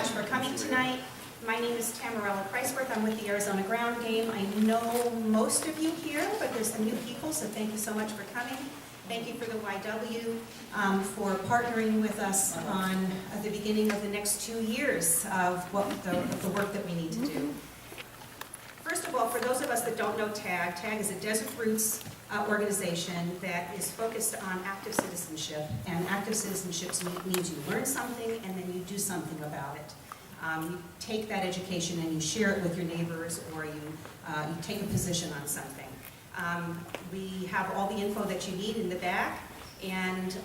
much for coming tonight. My name is Tamarella Kreisworth. I'm with the Arizona Ground Game. I know most of you here, but there's some new people, so thank you so much for coming. Thank you for the YW for partnering with us on the beginning of the next 2 years of the work that we need to do. First of all, for those of us that don't know TAGG, TAGG is a Desert Roots organization that is focused on active citizenship. And active citizenship means you learn something and then you do something about it. You take that education and you share it with your neighbors, or you take a position on something. We have all the info that you need in the back, and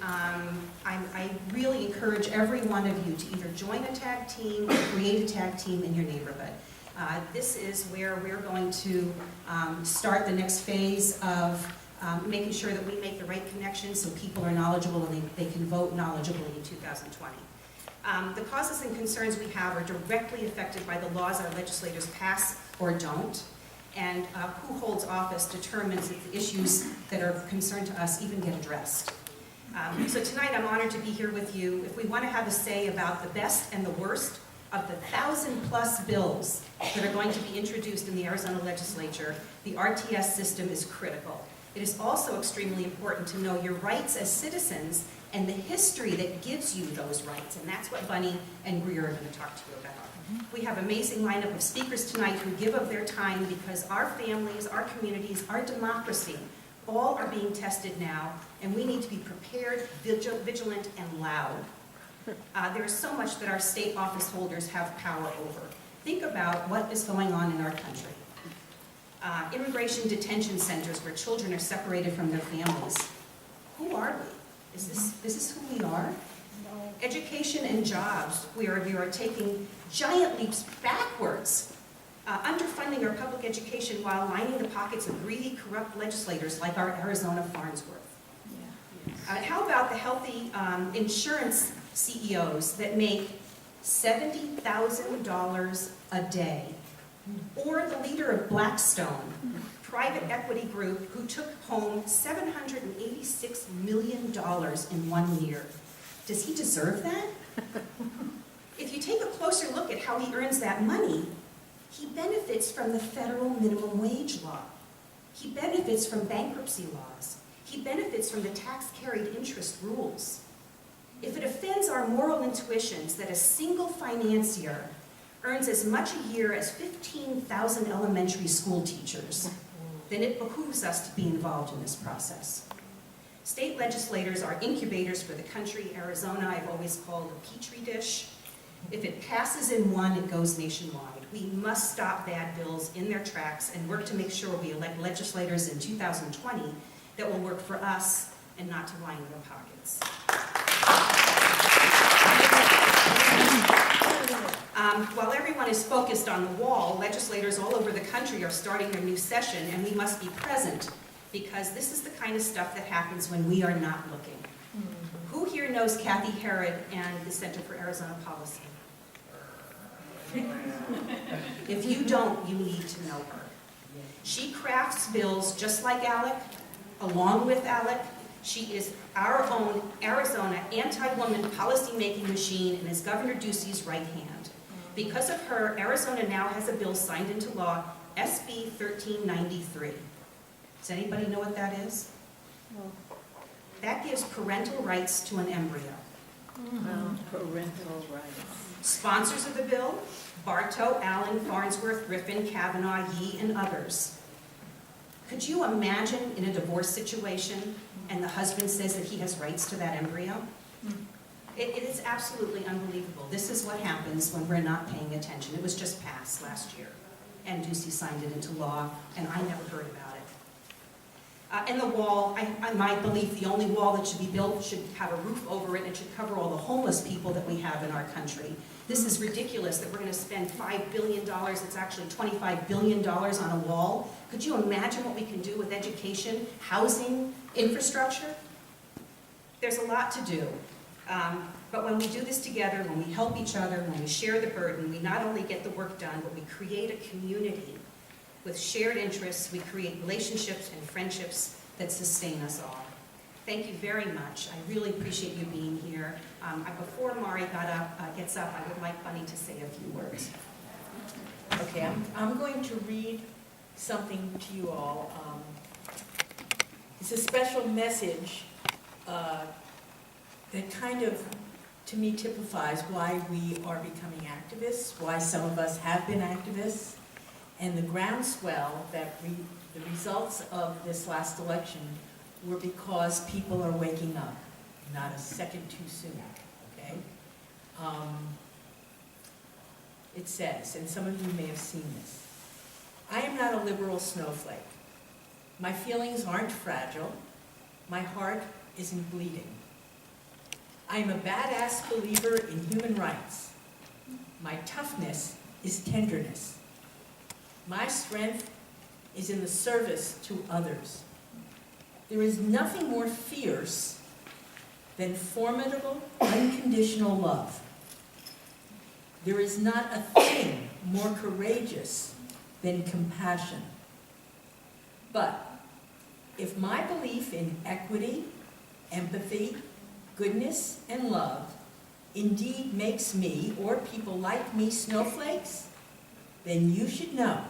I really encourage every one of you to either join a TAGG team or create a TAGG team in your neighborhood. This is where we're going to start the next phase of making sure that we make the right connections so people are knowledgeable and they can vote knowledgeably in 2020. The causes and concerns we have are directly affected by the laws our legislators pass or don't, and who holds office determines if the issues that are of concern to us even get addressed. So tonight I'm honored to be here with you. If we want to have a say about the best and the worst of the 1,000+ bills that are going to be introduced in the Arizona Legislature, the RTS system is critical. It is also extremely important to know your rights as citizens and the history that gives you those rights, and that's what Bunny and Greer are going to talk to you about. We have an amazing lineup of speakers tonight who give of their time because our families, our communities, our democracy, all are being tested now, and we need to be prepared, vigilant, and loud. There's so much that our state office holders have power over. Think about what is going on in our country. Immigration detention centers where children are separated from their families. Who are we? Is this who we are? No. Education and jobs, we are taking giant leaps backwards, underfunding our public education while lining the pockets of greedy, corrupt legislators like our Arizona Farnsworth. Yeah. How about the healthy insurance CEOs that make $70,000 a day? Or the leader of Blackstone, private equity group who took home $786 million in 1 year. Does he deserve that? If you take a closer look at how he earns that money, he benefits from the federal minimum wage law. He benefits from bankruptcy laws. He benefits from the tax carried interest rules. If it offends our moral intuitions that a single financier earns as much a year as 15,000 elementary school teachers, then it behooves us to be involved in this process. State legislators are incubators for the country. Arizona, I've always called a petri dish. If it passes in one, it goes nationwide. We must stop bad bills in their tracks and work to make sure we elect legislators in 2020 that will work for us and not to line their pockets. While everyone is focused on the wall, legislators all over the country are starting their new session, and we must be present because this is the kind of stuff that happens when we are not looking. Mm-hmm. Who here knows Kathy Herod and the Center for Arizona Policy? If you don't, you need to know her. She crafts bills just like Alec, along with Alec. She is our own Arizona anti-woman policy-making machine and is Governor Ducey's right hand. Because of her, Arizona now has a bill signed into law, SB 1393. Does anybody know what that is? No. That gives parental rights to an embryo. Parental rights. Sponsors of the bill, Bartow, Allen, Farnsworth, Griffin, Kavanaugh, Yee, and others. Could you imagine in a divorce situation and the husband says that he has rights to that embryo? It is absolutely unbelievable. This is what happens when we're not paying attention. It was just passed last year, and Ducey signed it into law, and I never heard about it. And the wall, my belief, the only wall that should be built should have a roof over it, and it should cover all the homeless people that we have in our country. This is ridiculous that we're going to spend $5 billion, it's actually $25 billion on a wall. Could you imagine what we can do with education, housing, infrastructure? There's a lot to do. But when we do this together, when we help each other, when we share the burden, we not only get the work done, but we create a community with shared interests. We create relationships and friendships that sustain us all. Thank you very much. I really appreciate you being here. Before Mari gets up, I would like Bunny to say a few words. Okay, I'm going to read something to you all. It's a special message that kind of, to me, typifies why we are becoming activists, why some of us have been activists, and the groundswell that the results of this last election were because people are waking up, not a second too soon, okay? It says, and some of you may have seen this, I am not a liberal snowflake. My feelings aren't fragile. My heart isn't bleeding. I am a badass believer in human rights. My toughness is tenderness. My strength is in the service to others. There is nothing more fierce than formidable, unconditional love. There is not a thing more courageous than compassion. But if my belief in equity, empathy, goodness, and love indeed makes me, or people like me, snowflakes, then you should know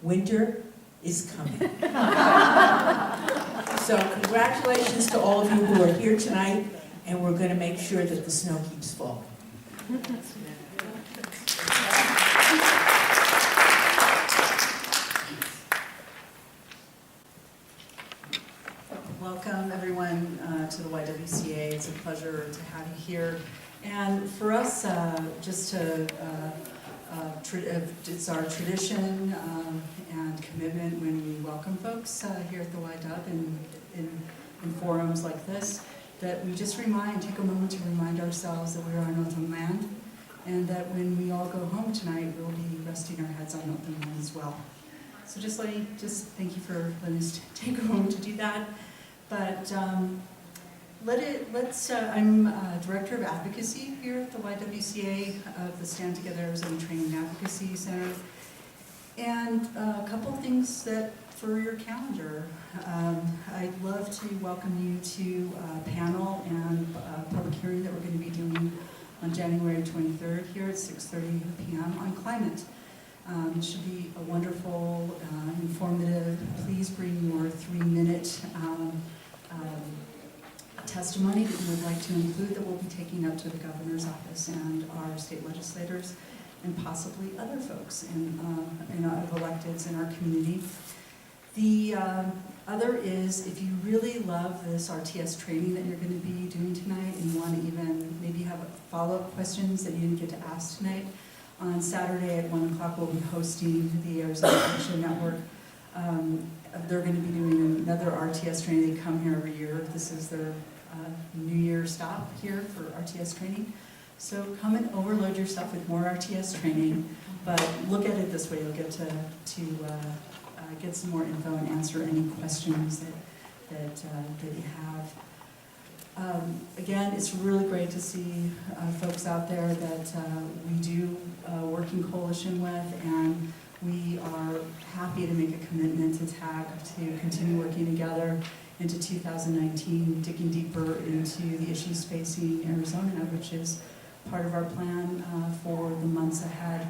winter is coming. So congratulations to all of you who are here tonight, and we're going to make sure that the snow keeps falling. Welcome, everyone, to the YWCA. It's a pleasure to have you here. And for us, it's our tradition and commitment when we welcome folks here at the YW in forums like this, that we just take a moment to remind ourselves that we are on Northern land, and that when we all go home tonight, we'll be resting our heads on Northern land as well. So just thank you for letting us take a moment to do that. But I'm Director of Advocacy here at the YWCA of the Stand Together Arizona Training and Advocacy Center. And a couple of things for your calendar. I'd love to welcome you to a panel and a public hearing that we're going to be doing on January 23rd here at 6:30 p.m. on climate. It should be a wonderful, informative. Please bring your 3-minute testimony that you would like to include, that we'll be taking up to the governor's office and our state legislators and possibly other folks in our electeds in our community. The other is, if you really love this RTS training that you're going to be doing tonight and you want to even maybe have follow-up questions that you didn't get to ask tonight, on Saturday at 1 o'clock we'll be hosting the Arizona Legislature Network. They're going to be doing another RTS training. They come here every year. This is their New Year stop here for RTS training. So come and overload yourself with more RTS training, but look at it this way. You'll get to get some more info and answer any questions that you have. Again, it's really great to see folks out there that we do work in coalition with, and we are happy to make a commitment to TAGG to continue working together into 2019, digging deeper into the issues facing Arizona, which is part of our plan for the months ahead.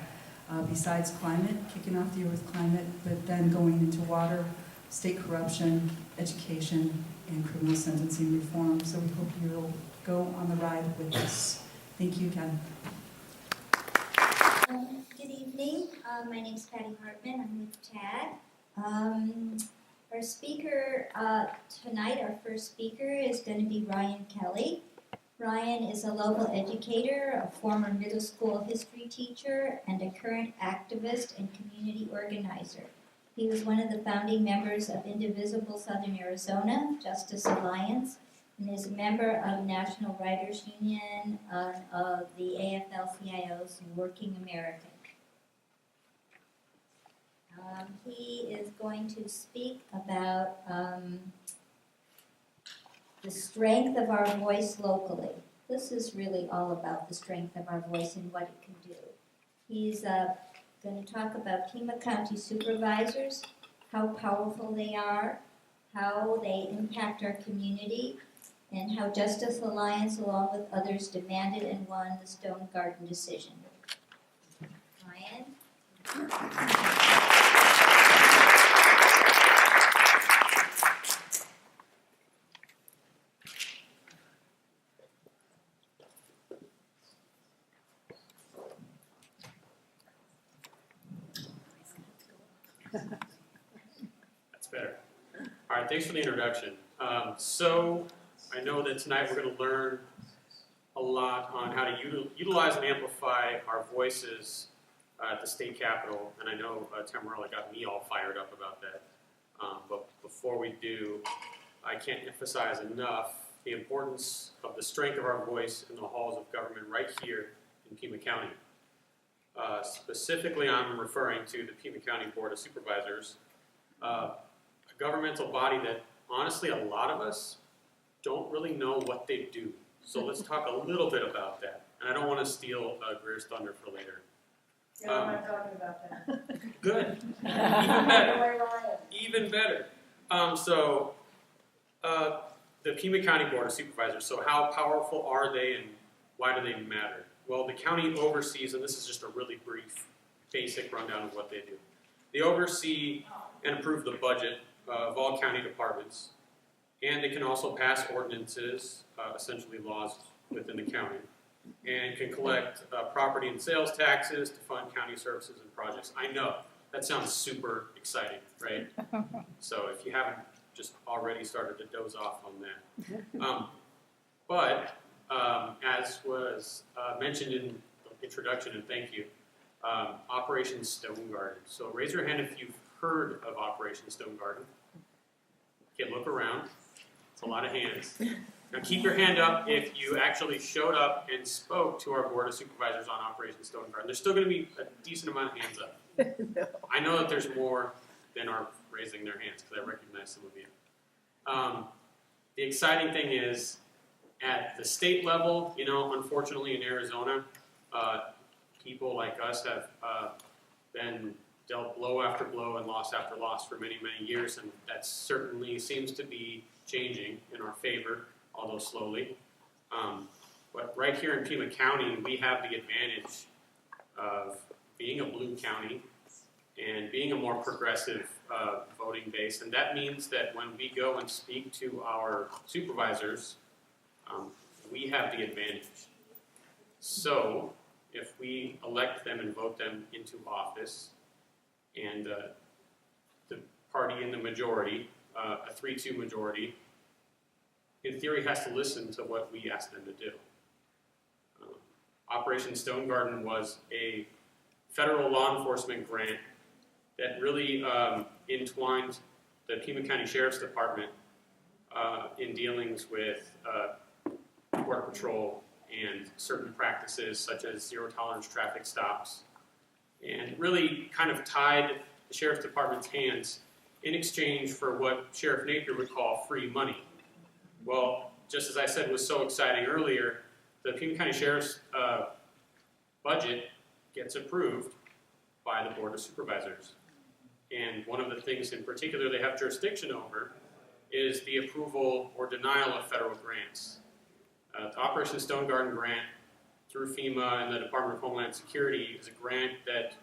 Besides climate, kicking off the year with climate, but then going into water, state corruption, education, and criminal sentencing reform. So we hope you'll go on the ride with us. Thank you again. Good evening. My name is Patty Hartman. I'm with TAGG. Our speaker tonight, our first speaker, is going to be Ryan Kelly. Ryan is a local educator, a former middle school history teacher, and a current activist and community organizer. He was one of the founding members of Indivisible Southern Arizona, Justice Alliance, and is a member of National Writers Union of the AFL-CIO's Working American. He is going to speak about the strength of our voice locally. This is really all about the strength of our voice and what it can do. He's going to talk about Pima County supervisors, how powerful they are, how they impact our community, and how Justice Alliance, along with others, demanded and won the Stone Garden decision. Ryan? That's better. All right, thanks for the introduction. So I know that tonight we're going to learn a lot on how to utilize and amplify our voices at the state capitol, and I know Tamarella got me all fired up about that. But before we do, I can't emphasize enough the importance of the strength of our voice in the halls of government right here in Pima County. Specifically, I'm referring to the Pima County Board of Supervisors, a governmental body that honestly a lot of us don't really know what they do. So let's talk a little bit about that. And I don't want to steal Greer's thunder for later. No, I'm not talking about that. Good. Even No better. way, Ryan. Even better. The Pima County Board of Supervisors, so how powerful are they and why do they matter? Well, the county oversees, and this is just a really brief, basic rundown of what they do. They oversee and approve the budget of all county departments, and they can also pass ordinances, essentially laws within the county, and can collect property and sales taxes to fund county services and projects. I know, that sounds super exciting, right? So if you haven't just already started to doze off on that. As was mentioned in the introduction, and thank you, Operation Stone Garden. So raise your hand if you've heard of Operation Stone Garden. Okay, look around. It's a lot of hands. Now keep your hand up if you actually showed up and spoke to our Board of Supervisors on Operation Stone Garden. There's still going to be a decent amount of hands up. No. I know that there's more than are raising their hands because I recognize some of you. The exciting thing is, at the state level, unfortunately in Arizona, people like us have been dealt blow after blow and loss after loss for many, many years, and that certainly seems to be changing in our favor, although slowly. But right here in Pima County, we have the advantage of being a blue county and being a more progressive voting base, and that means that when we go and speak to our supervisors, we have the advantage. So if we elect them and vote them into office, and the party in the majority, a 3-2 majority, in theory has to listen to what we ask them to do. Operation Stone Garden was a federal law enforcement grant that really entwined the Pima County Sheriff's Department in dealings with Border Patrol and certain practices such as zero-tolerance traffic stops, and really kind of tied the Sheriff's Department's hands in exchange for what Sheriff Napier would call free money. Well, just as I said was so exciting earlier, the Pima County Sheriff's budget gets approved by the Board of Supervisors. And one of the things in particular they have jurisdiction over is the approval or denial of federal grants. The Operation Stone Garden grant through FEMA and the Department of Homeland Security is a grant that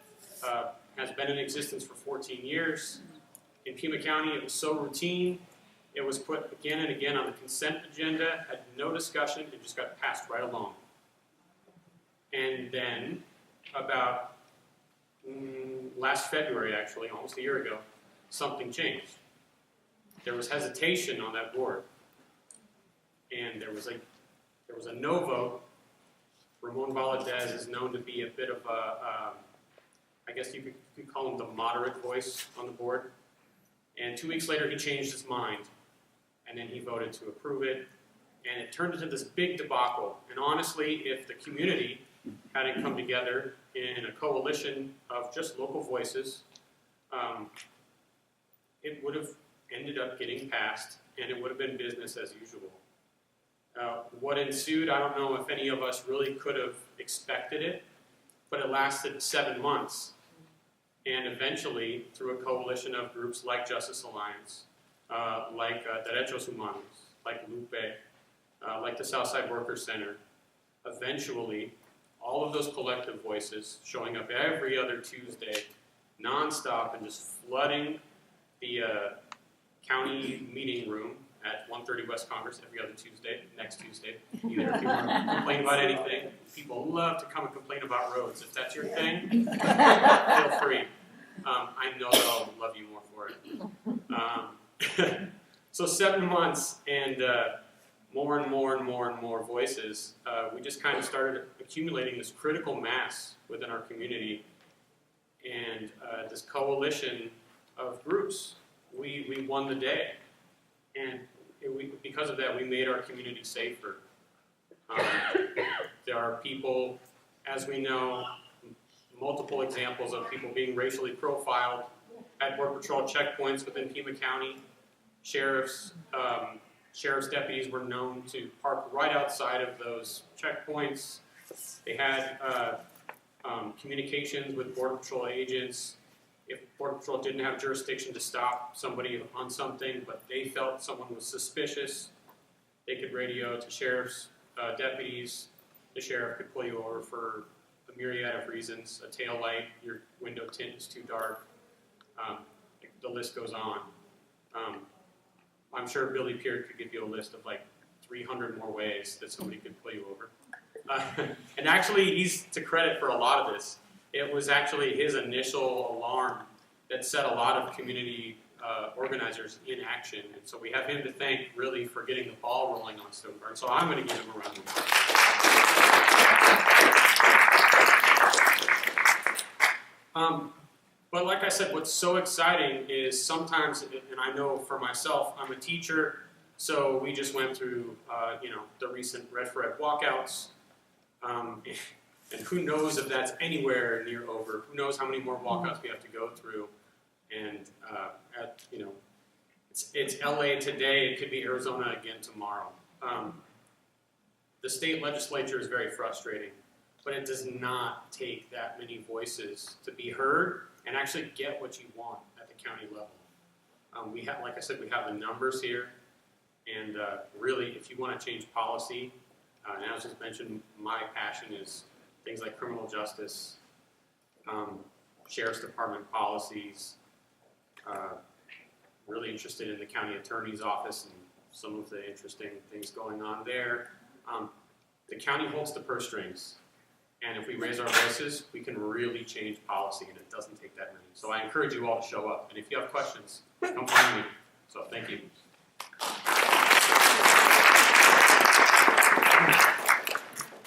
has been in existence for 14 years. In Pima County, it was so routine, it was put again and again on the consent agenda, had no discussion, it just got passed right along. And then, about last February, actually, almost a year ago, something changed. There was hesitation on that board, and there was a no vote. Ramon Valadez is known to be a bit of a, I guess you could call him the moderate voice on the board. And 2 weeks later, he changed his mind, and then he voted to approve it, and it turned into this big debacle. And honestly, if the community hadn't come together in a coalition of just local voices, it would have ended up getting passed, and it would have been business as usual. What ensued, I don't know if any of us really could have expected it, but it lasted 7 months. And eventually, through a coalition of groups like Justice Alliance, like Derechos Humanos, like Lupe, like the Southside Workers Center, eventually all of those collective voices showing up every other Tuesday, nonstop, and just flooding the county meeting room at 130 West Congress every other Tuesday, next Tuesday. Either if you want to complain about anything, people love to come and complain about roads. If that's your thing, feel free. I know that I'll love you more for it. So 7 months and more and more and more and more voices, we just kind of started accumulating this critical mass within our community and this coalition of groups. We won the day. And because of that, we made our community safer. There are people, as we know, multiple examples of people being racially profiled at Border Patrol checkpoints within Pima County. Sheriff's deputies were known to park right outside of those checkpoints. They had communications with Border Patrol agents. If Border Patrol didn't have jurisdiction to stop somebody on something, but they felt someone was suspicious, they could radio to sheriff's deputies. The sheriff could pull you over for a myriad of reasons: a tail light, your window tint is too dark. The list goes on. I'm sure Billy Peart could give you a list of like 300 more ways that somebody could pull you over. And actually, he's to credit for a lot of this. It was actually his initial alarm that set a lot of community organizers in action. And so we have him to thank really for getting the ball rolling on Stone Garden. So I'm going to give him a round of applause. But like I said, what's so exciting is sometimes, and I know for myself, I'm a teacher, so we just went through the recent Red for Ed walkouts. And who knows if that's anywhere near over? Who knows how many more walkouts we have to go through? And it's LA today. It could be Arizona again tomorrow. The state legislature is very frustrating, but it does not take that many voices to be heard and actually get what you want at the county level. We have, like I said, we have the numbers here, and really, if you want to change policy, and as was mentioned, my passion is things like criminal justice, sheriff's department policies, really interested in the county attorney's office and some of the interesting things going on there. The county holds the purse strings, and if we raise our voices, we can really change policy, and it doesn't take that many. So I encourage you all to show up, and if you have questions, come find me. So thank you.